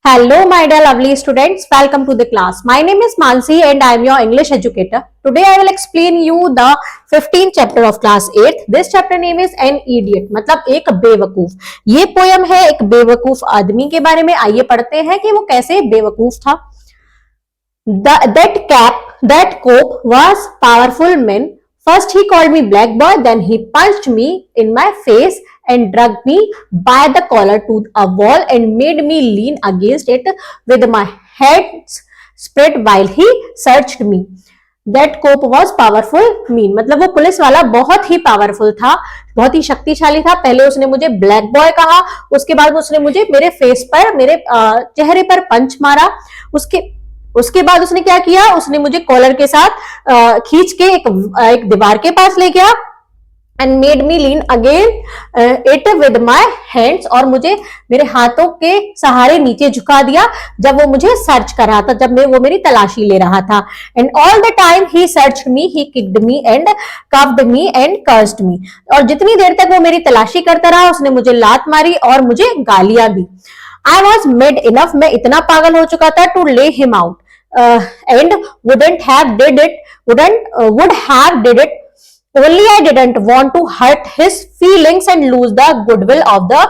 Hello, my dear lovely students. Welcome to the class. My name is Mansi and I am your English educator. Today I will explain you the 15th chapter of class 8th. This chapter name is An Idiot. मतलब एक बेवकूफ. ये poem है एक बेवकूफ आदमी के बारे में. आइए पढ़ते हैं कि वो कैसे बेवकूफ था. That cop was powerful man. First he called me black boy, then he punched me in my face and dragged me by the collar to a wall and made me lean against it with my hands spread while he searched me. That cop was powerful mean. मतलब वो police वाला बहुत ही powerful था, बहुत ही शक्तिशाली था. पहले उसने मुझे ब्लैक बॉय कहा, उसके बाद उसने मुझे मेरे फेस पर, मेरे चेहरे पर पंच मारा. उसके बाद उसने क्या किया, उसने मुझे कॉलर के साथ खींच के एक दीवार के पास ले गया and made me lean again it with my hands, और मुझे मेरे हाथों के सहारे नीचे झुका दिया जब वो मुझे सर्च कर रहा था, जब वो मेरी तलाशी ले रहा था. And all the time he searched me, he kicked me and cuffed me and cursed me. और जितनी देर तक वो मेरी तलाशी करता रहा उसने मुझे लात मारी और मुझे गालियां दी. आई वॉज मेड इनफ, मैं इतना पागल हो चुका था, टू ले him out and would have did it. Only I didn't want to hurt his feelings and lose the goodwill of the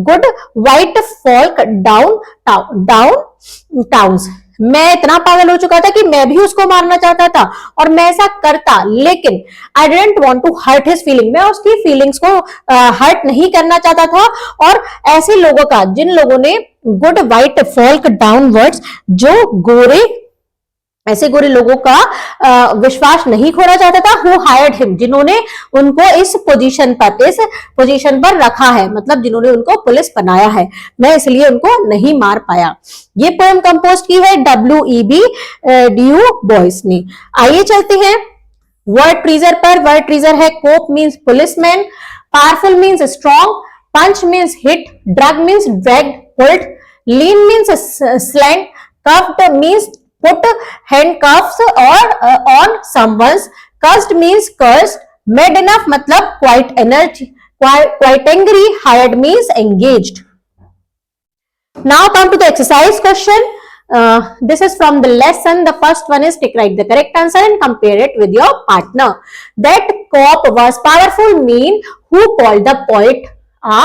good white folk towns. मैं इतना पागल हो चुका था कि मैं भी उसको मारना चाहता था और मैं ऐसा करता, लेकिन I didn't want to hurt his feeling, मैं उसकी फीलिंग्स को हर्ट नहीं करना चाहता था. और ऐसे लोगों का, जिन लोगों ने गुड व्हाइट फोल्क डाउनवर्ड्स, जो ऐसे गोरे लोगों का विश्वास नहीं खोना चाहता था. हु हायर्ड हिम, जिन्होंने उनको इस पोजीशन पर रखा है, मतलब जिन्होंने उनको पुलिस बनाया है. मैं इसलिए उनको नहीं मार पाया. ये पोएम कंपोज की है W.E.B. डू बॉयस ने. आइए चलते हैं वर्ड ट्रीजर पर. वर्ड ट्रीजर है cop means policeman, powerful means strong, punch means hit, drag means dragged, pulled, lean means slant, cuffed means put handcuffs or on someone's, cursed means cursed, mad enough मतलब quite angry, hired means engaged. Now come to the exercise question. This is from the lesson. The first one is write the correct answer and compare it with your partner. That cop was powerful mean who called the poet a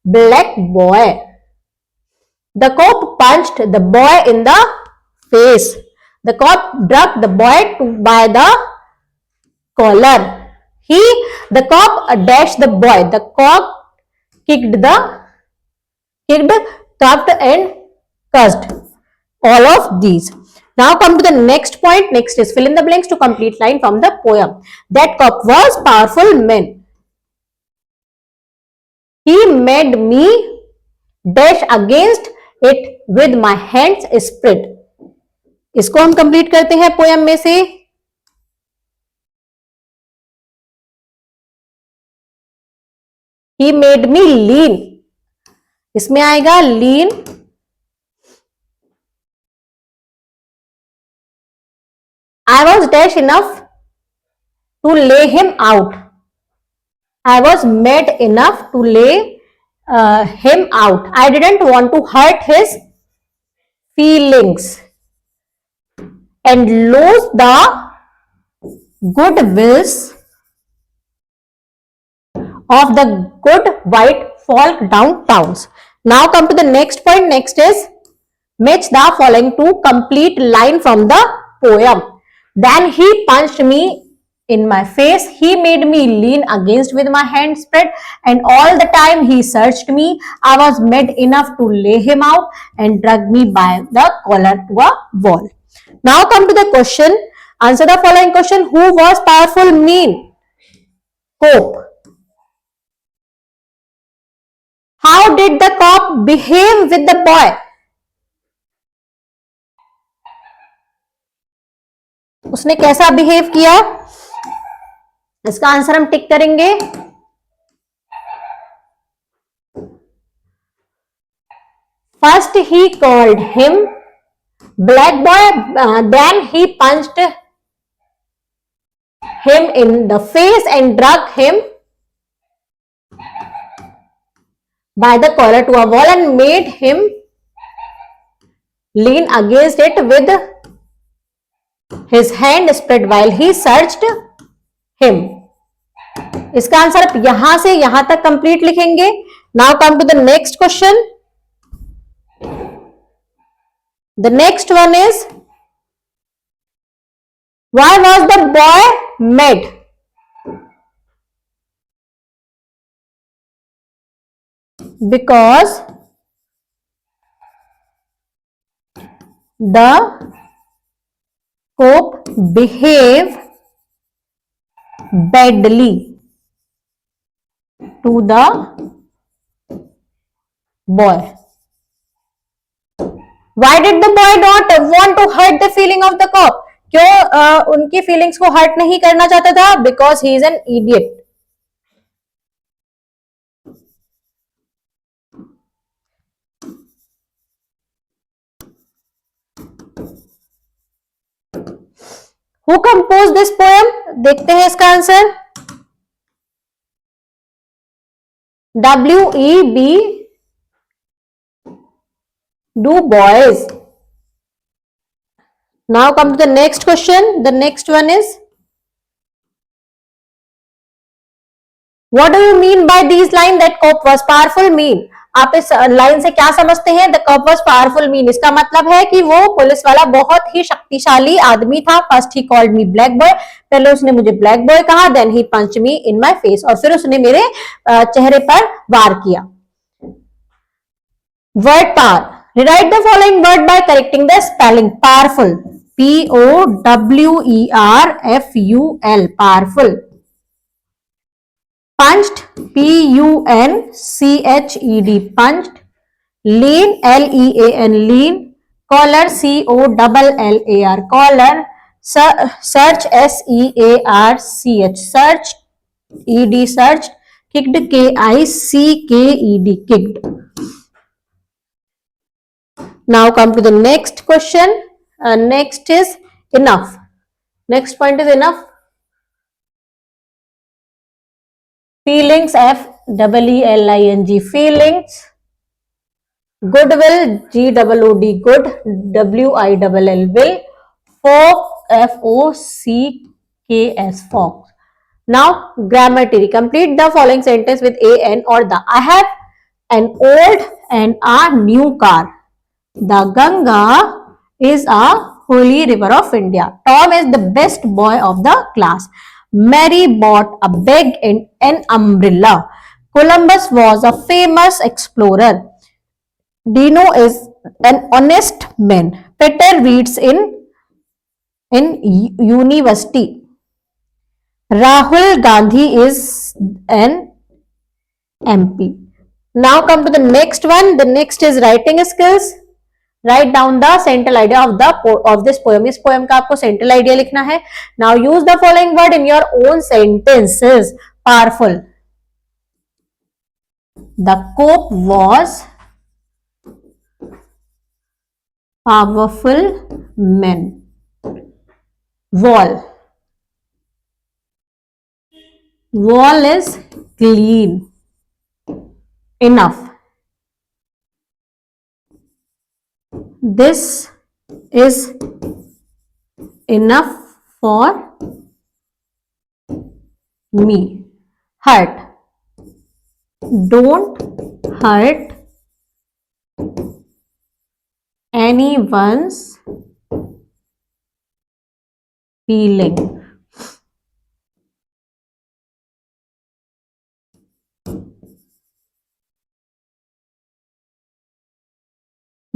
black boy. The cop punched the boy in the face. The cop dragged the boy by the collar. The cop dashed the boy. The cop kicked, cuffed and cursed. All of these. Now come to the next point. Next is fill in the blanks to complete line from the poem. That cop was powerful man. He made me dash against it with my hands spread. इसको हम complete करते हैं poem में से. He made me lean, इसमें आएगा lean. I was dash enough to lay him out. I was mad enough to lay him out. I didn't want to hurt his feelings and lose the good wills of the good white folk downtowns. Now come to the next point. Next is match the following to complete line from the poem. Then he punched me in my face. He made me lean against with my hands spread, and all the time he searched me. I was mad enough to lay him out and drag me by the collar to a wall. Now come to the question. Answer the following question. Who was powerful mean? Cop. How did the cop behave with the boy? उसने कैसा behave किया? इसका answer हम टिक करेंगे. First he called him black boy, then he punched him in the face and dragged him by the collar to a wall and made him lean against it with his hand spread while he searched him. इसका answer आप यहां से यहां तक complete लिखेंगे. Now come to the next question. The next one is, why was the boy mad? Because the cop behaved badly to the boy. Why did the boy not want to hurt the feeling of the cop? क्यों उनकी feelings को hurt नहीं करना चाहता था? Because he is an idiot. Who compose this poem? देखते हैं इसका answer. W.E.B. Du Bois. Now come to the next question. The next one is, what do you mean by these lines that cop was powerful mean? आप इस line से क्या समझते हैं? The cop was powerful mean, इसका मतलब है कि वो पुलिस वाला बहुत ही शक्तिशाली आदमी था. First he called me black boy, पहले उसने मुझे black boy कहा. Then he punched me in my face, और फिर उसने मेरे चेहरे पर वार किया. Word power. Rewrite the following word by correcting the spelling. Powerful. P-O-W-E-R-F-U-L. Powerful. Punched. P-U-N-C-H-E-D. Punched. Lean. L-E-A-N. Lean. Collar. C-O-L-L-A-R. Collar. Search. S-E-A-R-C-H. Search. E-D. Searched. Kicked. K-I-C-K-E-D. Kicked. Now come to the next question. Next is enough. Next point is enough. Feelings. F-E-E-L-I-N-G. Feelings. Goodwill. G-O-O-D. Good. W-I-L-L. Will. Folk. F-O-C-K-S. Fox. Now grammar. Complete the following sentence with a, an or the. I have an old and a new car. The Ganga is a holy river of India. Tom is the best boy of the class. Mary bought a bag and an umbrella. Columbus was a famous explorer. Dino is an honest man. Peter reads in university. Rahul Gandhi is an MP. Now come to the next one. The next is writing skills. Write down the central idea of this poem. इस poem का आपको central idea लिखना है. Now use the following word in your own sentences. Powerful. The cop was powerful man. Wall. Wall is clean. Enough. This is enough for me. Hurt. Don't hurt anyone's feeling.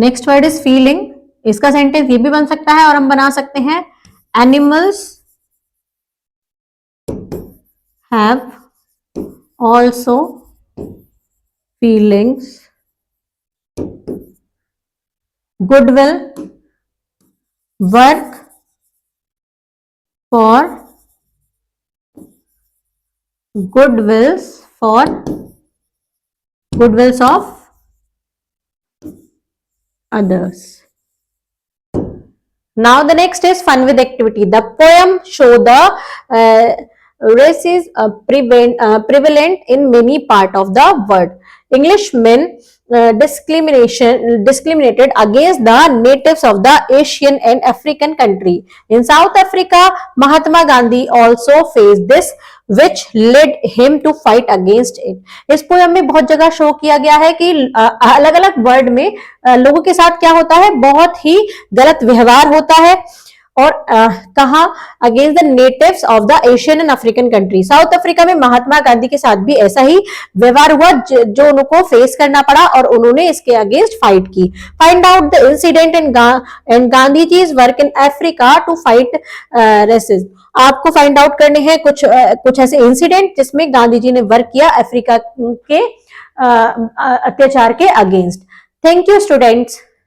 Next word is feeling. इसका sentence ये भी बन सकता है और हम बना सकते हैं animals have also feelings. Goodwill work for goodwills of others. Now the next is fun with activity. The poem show the race is prevalent in many part of the world. Englishmen discriminated against the natives of the Asian and African country. In South Africa, Mahatma Gandhi also faced this, which led him to fight against it. इस poem में बहुत जगह show किया गया है कि अलग अलग वर्ड में लोगों के साथ क्या होता है, बहुत ही गलत व्यवहार होता है। और कहा against the natives of the Asian and African country. South Africa में महात्मा गांधी के साथ भी ऐसा ही व्यवहार हुआ जो उनको फेस करना पड़ा और उन्होंने इसके अगेंस्ट फाइट की। Find out the incident and Gandhi ji's work in Africa to fight racism. आपको फाइंड आउट करने हैं कुछ ऐसे इंसिडेंट जिसमें गांधी जी ने वर्क किया अफ्रीका के अत्याचार के अगेंस्ट। Thank you students.